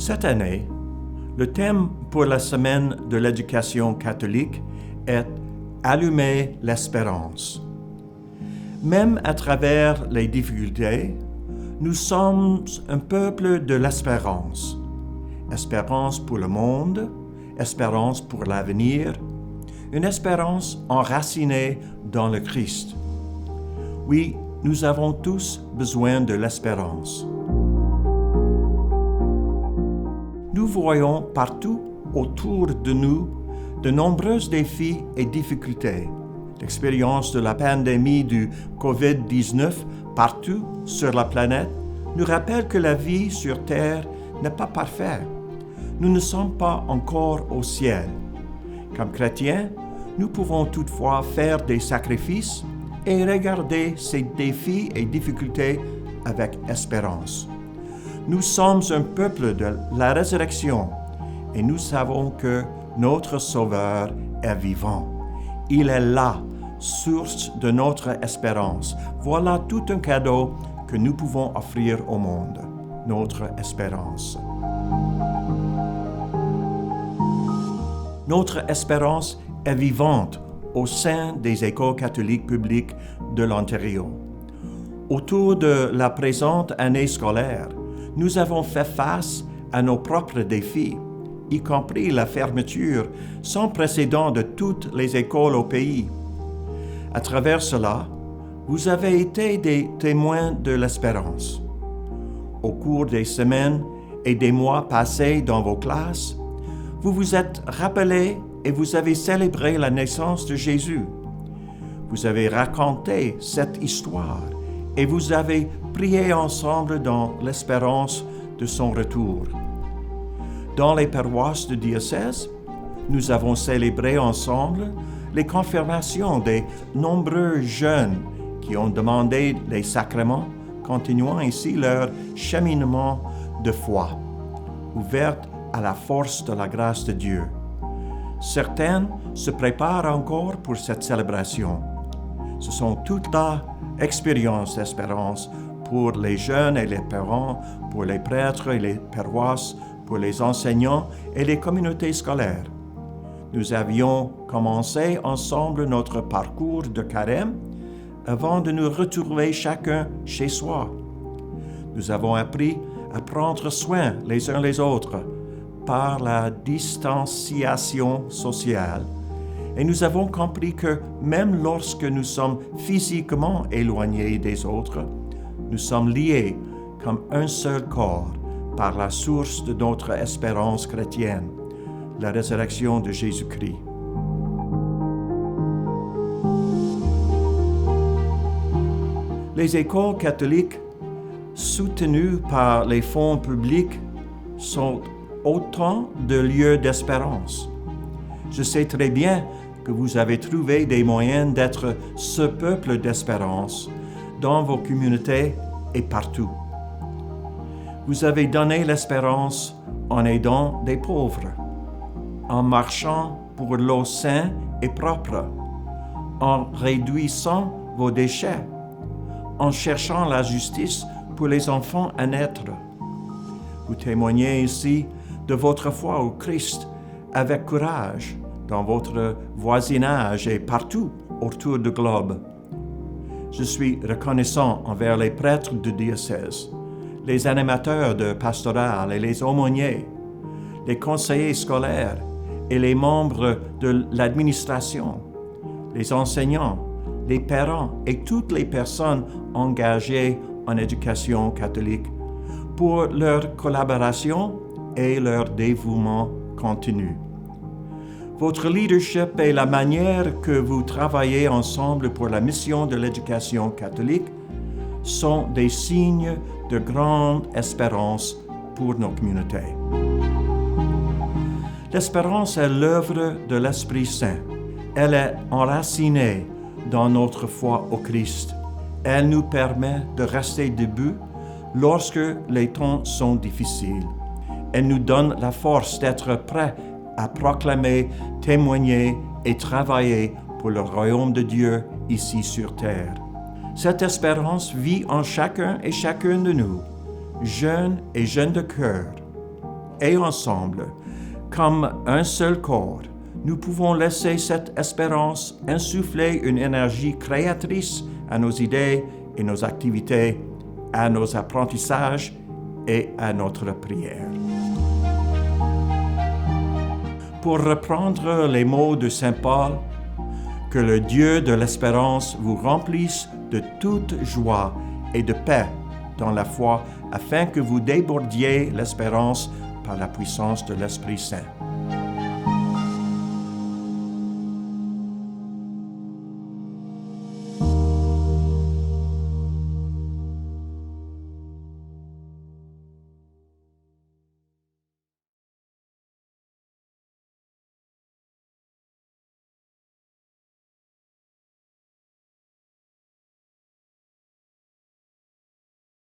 Cette année, le thème pour la semaine de l'éducation catholique est « Allumer l'espérance ». Même à travers les difficultés, nous sommes un peuple de l'espérance. Espérance pour le monde, espérance pour l'avenir, une espérance enracinée dans le Christ. Oui, nous avons tous besoin de l'espérance. Nous voyons partout autour de nous de nombreux défis et difficultés. L'expérience de la pandémie du COVID-19 partout sur la planète nous rappelle que la vie sur Terre n'est pas parfaite. Nous ne sommes pas encore au ciel. Comme chrétiens, nous pouvons toutefois faire des sacrifices et regarder ces défis et difficultés avec espérance. Nous sommes un peuple de la résurrection et nous savons que notre Sauveur est vivant. Il est là, source de notre espérance. Voilà tout un cadeau que nous pouvons offrir au monde, notre espérance. Notre espérance est vivante au sein des écoles catholiques publiques de l'Ontario. Autour de la présente année scolaire, nous avons fait face à nos propres défis, y compris la fermeture sans précédent de toutes les écoles au pays. À travers cela, vous avez été des témoins de l'espérance. Au cours des semaines et des mois passés dans vos classes, vous vous êtes rappelés et vous avez célébré la naissance de Jésus. Vous avez raconté cette histoire et vous avez prié ensemble dans l'espérance de son retour. Dans les paroisses du diocèse, nous avons célébré ensemble les confirmations des nombreux jeunes qui ont demandé les sacrements, continuant ainsi leur cheminement de foi, ouverte à la force de la grâce de Dieu. Certaines se préparent encore pour cette célébration. Ce sont toutes là expériences d'espérance pour les jeunes et les parents, pour les prêtres et les paroisses, pour les enseignants et les communautés scolaires. Nous avions commencé ensemble notre parcours de carême avant de nous retrouver chacun chez soi. Nous avons appris à prendre soin les uns les autres par la distanciation sociale. Et nous avons compris que même lorsque nous sommes physiquement éloignés des autres, nous sommes liés comme un seul corps par la source de notre espérance chrétienne, la résurrection de Jésus-Christ. Les écoles catholiques soutenues par les fonds publics sont autant de lieux d'espérance. Je sais très bien que vous avez trouvé des moyens d'être ce peuple d'espérance dans vos communautés et partout. Vous avez donné l'espérance en aidant des pauvres, en marchant pour l'eau saine et propre, en réduisant vos déchets, en cherchant la justice pour les enfants à naître. Vous témoignez ici de votre foi au Christ avec courage dans votre voisinage et partout autour du globe. Je suis reconnaissant envers les prêtres du diocèse, les animateurs de pastoral et les aumôniers, les conseillers scolaires et les membres de l'administration, les enseignants, les parents et toutes les personnes engagées en éducation catholique pour leur collaboration et leur dévouement continu. Votre leadership et la manière que vous travaillez ensemble pour la mission de l'éducation catholique sont des signes de grande espérance pour nos communautés. L'espérance est l'œuvre de l'Esprit Saint. Elle est enracinée dans notre foi au Christ. Elle nous permet de rester debout lorsque les temps sont difficiles. Elle nous donne la force d'être prêts à proclamer, témoigner et travailler pour le royaume de Dieu ici sur terre. Cette espérance vit en chacun et chacune de nous, jeunes et jeunes de cœur. et ensemble, comme un seul corps, nous pouvons laisser cette espérance insuffler une énergie créatrice à nos idées et nos activités, à nos apprentissages et à notre prière. Pour reprendre les mots de Saint Paul, que le Dieu de l'espérance vous remplisse de toute joie et de paix dans la foi, afin que vous débordiez l'espérance par la puissance de l'Esprit Saint.